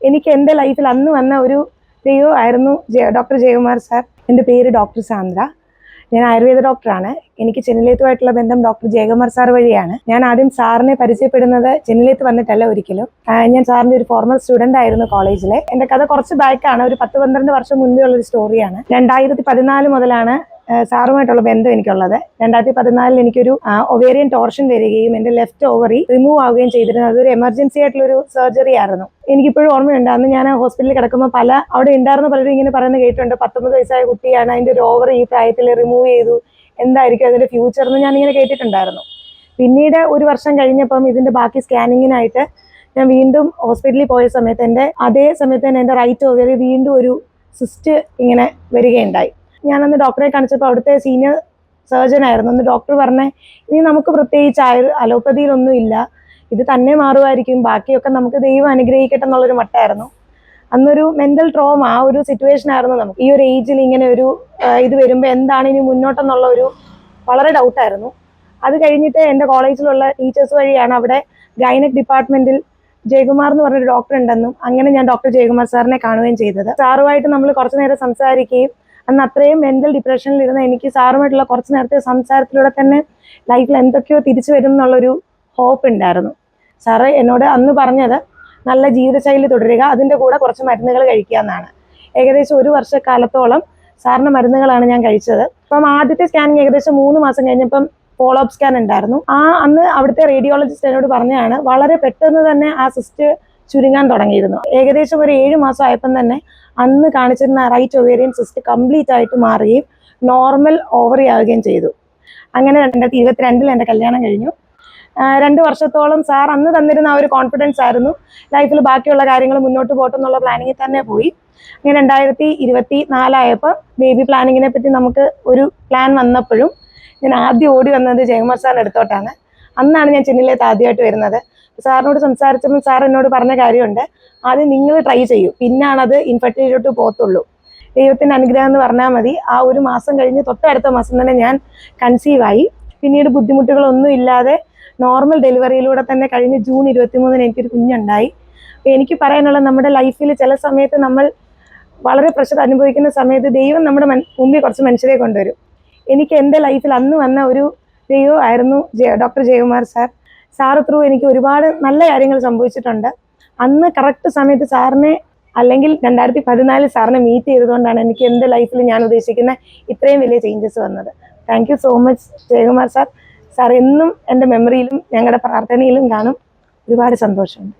എനിക്ക് എൻ്റെ ലൈഫിൽ അന്ന് വന്ന ഒരു ദൈവമായിരുന്നു ഡോക്ടർ ജയകുമാർ സാർ. എൻ്റെ പേര് ഡോക്ടർ സാന്ദ്ര. ഞാൻ ആയുർവേദ ഡോക്ടറാണ്. എനിക്ക് ചെന്നിലേത്തുമായിട്ടുള്ള ബന്ധം ഡോക്ടർ ജയകുമാർ സാർ വഴിയാണ്. ഞാൻ ആദ്യം സാറിനെ പരിചയപ്പെടുന്നത് ചെന്നിലേത്ത് വന്നിട്ടല്ല ഒരിക്കലും. ഞാൻ സാറിൻ്റെ ഒരു ഫോർമൽ സ്റ്റുഡൻ്റ് ആയിരുന്നു കോളേജിലെ. എൻ്റെ കഥ കുറച്ച് ബാക്കാണ്, ഒരു 10-12 വർഷം മുൻപേ ഉള്ളൊരു സ്റ്റോറിയാണ്. 2014 മുതലാണ് സാറുമായിട്ടുള്ള ബന്ധം എനിക്കുള്ളത്. 2014 എനിക്കൊരു ഒവേറിയൻ ടോർഷൻ വരികയും എൻ്റെ ലെഫ്റ്റ് ഓവറി റിമൂവ് ആവുകയും ചെയ്തിരുന്നത്. അതൊരു എമർജൻസി ആയിട്ടുള്ളൊരു സർജറി ആയിരുന്നു. എനിക്കിപ്പോഴും ഓർമ്മയുണ്ട്, അന്ന് ഞാൻ ഹോസ്പിറ്റലിൽ കിടക്കുമ്പോൾ അവിടെ ഉണ്ടായിരുന്ന പലരും ഇങ്ങനെ പറയുന്നത് കേട്ടിട്ടുണ്ട്, 19 വയസ്സായ കുട്ടിയാണ്, അതിൻ്റെ ഒരു ഓവർ ഈ പ്രായത്തിൽ റിമൂവ് ചെയ്തു, എന്തായിരിക്കും അതിൻ്റെ ഫ്യൂച്ചർ എന്ന് ഞാനിങ്ങനെ കേട്ടിട്ടുണ്ടായിരുന്നു. പിന്നീട് ഒരു വർഷം കഴിഞ്ഞപ്പം ഇതിൻ്റെ ബാക്കി സ്കാനിങ്ങിനായിട്ട് ഞാൻ വീണ്ടും ഹോസ്പിറ്റലിൽ പോയ സമയത്ത് അതേ സമയത്ത് തന്നെ എൻ്റെ റൈറ്റ് ഓവറി വീണ്ടും ഒരു സിസ്റ്റ് ഇങ്ങനെ വരികയുണ്ടായി. ഞാനന്ന് ഡോക്ടറെ കാണിച്ചപ്പോൾ അവിടുത്തെ സീനിയർ സർജൻ ആയിരുന്നു. അന്ന് ഡോക്ടർ പറഞ്ഞേ, ഇനി നമുക്ക് പ്രത്യേകിച്ച് അലോപ്പതിയിലൊന്നും ഇല്ല, ഇത് തന്നെ മാറുമായിരിക്കും, ബാക്കിയൊക്കെ നമുക്ക് ദൈവം അനുഗ്രഹിക്കട്ടെ എന്നുള്ളൊരു മട്ടായിരുന്നു. അന്നൊരു മെൻ്റൽ ട്രോമ, ആ ഒരു സിറ്റുവേഷൻ ആയിരുന്നു നമുക്ക്. ഈ ഒരു ഏജിൽ ഇങ്ങനെ ഒരു ഇത് വരുമ്പോൾ എന്താണ് ഇനി മുന്നോട്ടെന്നുള്ള ഒരു വളരെ ഡൗട്ടായിരുന്നു. അത് കഴിഞ്ഞിട്ട് എൻ്റെ കോളേജിലുള്ള ടീച്ചേഴ്സ് വഴിയാണ് അവിടെ ഗൈനക് ഡിപ്പാർട്ട്മെൻറ്റിൽ ജയകുമാർ എന്ന് പറഞ്ഞൊരു ഡോക്ടർ ഉണ്ടെന്നും അങ്ങനെ ഞാൻ ഡോക്ടർ ജയകുമാർ സാറിനെ കാണുകയും ചെയ്തത്. സാറുമായിട്ട് നമ്മൾ കുറച്ചു നേരം സംസാരിക്കുകയും അന്ന് അത്രയും മെൻ്റൽ ഡിപ്രഷനിലിരുന്ന എനിക്ക് സാറുമായിട്ടുള്ള കുറച്ച് നേരത്തെ സംസാരത്തിലൂടെ തന്നെ ലൈഫിൽ എന്തൊക്കെയോ തിരിച്ചു വരും എന്നുള്ളൊരു ഹോപ്പ് ഉണ്ടായിരുന്നു. സാറ് എന്നോട് അന്ന് പറഞ്ഞത് നല്ല ജീവിതശൈലി തുടരുക, അതിൻ്റെ കൂടെ കുറച്ച് മരുന്നുകൾ കഴിക്കുക എന്നാണ്. ഏകദേശം 1 വർഷക്കാലത്തോളം സാറിൻ്റെ മരുന്നുകളാണ് ഞാൻ കഴിച്ചത്. അപ്പം ആദ്യത്തെ സ്കാനിങ് ഏകദേശം 3 മാസം കഴിഞ്ഞപ്പം ഫോളോ അപ്പ് സ്കാൻ ഉണ്ടായിരുന്നു. അന്ന് അവിടുത്തെ റേഡിയോളജിസ്റ്റ് എന്നോട് പറഞ്ഞതാണ്, വളരെ പെട്ടെന്ന് തന്നെ ആ സിസ്റ്റ് ചുരുങ്ങാൻ തുടങ്ങിയിരുന്നു. ഏകദേശം ഒരു 7 മാസം ആയപ്പം തന്നെ അന്ന് കാണിച്ചിരുന്ന റൈറ്റ് ഒവേറിയൻ സിസ്റ്റ് കംപ്ലീറ്റ് ആയിട്ട് മാറുകയും നോർമൽ ഓവറി ആവുകയും ചെയ്തു. അങ്ങനെ 2022 എൻ്റെ കല്യാണം കഴിഞ്ഞു. 2 വർഷത്തോളം സാർ അന്ന് തന്നിരുന്ന ആ ഒരു കോൺഫിഡൻസ് ആയിരുന്നു ലൈഫിൽ ബാക്കിയുള്ള കാര്യങ്ങൾ മുന്നോട്ട് പോട്ടെന്നുള്ള പ്ലാനിങ്ങിൽ തന്നെ പോയി. അങ്ങനെ 2024 ആയപ്പോൾ ബേബി പ്ലാനിങ്ങിനെ പറ്റി നമുക്ക് ഒരു പ്ലാൻ വന്നപ്പോഴും ഞാൻ ആദ്യം ഓടി വന്നത് ജയകുമാർ സാറിൻ്റെ അടുത്തോട്ടാണ്. അന്നാണ് ഞാൻ ചെന്നിലേത്ത് ആദ്യമായിട്ട് വരുന്നത്. സാറിനോട് സംസാരിച്ചപ്പോൾ സാർ എന്നോട് പറഞ്ഞ കാര്യമുണ്ട്, ആദ്യം നിങ്ങൾ ട്രൈ ചെയ്യൂ, പിന്നാണത് ഇൻഫെർട്ടിലിറ്റിയിലോട്ട് പോകത്തുള്ളൂ. ദൈവത്തിൻ്റെ അനുഗ്രഹം എന്ന് പറഞ്ഞാൽ മതി. ആ 1 മാസം കഴിഞ്ഞ് തൊട്ടടുത്ത മാസം തന്നെ ഞാൻ കൺസീവായി. പിന്നീട് ബുദ്ധിമുട്ടുകളൊന്നും ഇല്ലാതെ നോർമൽ ഡെലിവറിയിലൂടെ തന്നെ കഴിഞ്ഞ് ജൂൺ 23 എനിക്കൊരു കുഞ്ഞുണ്ടായി. എനിക്ക് പറയാനുള്ള, നമ്മുടെ ലൈഫിൽ ചില സമയത്ത് നമ്മൾ വളരെ പ്രഷർ അനുഭവിക്കുന്ന സമയത്ത് ദൈവം നമ്മുടെ മുമ്പിൽ കുറച്ച് മനുഷ്യരെ കൊണ്ടുവരും. എനിക്ക് എൻ്റെ ലൈഫിൽ അന്ന് വന്ന ഒരു ദൈവമായിരുന്നു doctor Jayakumar sir. Sir through എനിക്ക് ഒരുപാട് നല്ല കാര്യങ്ങൾ സംഭവിച്ചിട്ടുണ്ട്. അന്ന് കറക്റ്റ് സമയത്ത് സാറിനെ, അല്ലെങ്കിൽ 2014 സാറിനെ മീറ്റ് ചെയ്തതുകൊണ്ടാണ് എനിക്ക് എൻ്റെ ലൈഫിൽ ഞാൻ ഉദ്ദേശിക്കുന്ന ഇത്രയും വലിയ ചേഞ്ചസ് വന്നത്. Thank you so much Jayakumar sir. Sir എന്നും എൻ്റെ മെമ്മറിയിലും ഞങ്ങളുടെ പ്രാർത്ഥനയിലും കാണും. ഒരുപാട് സന്തോഷമുണ്ട്.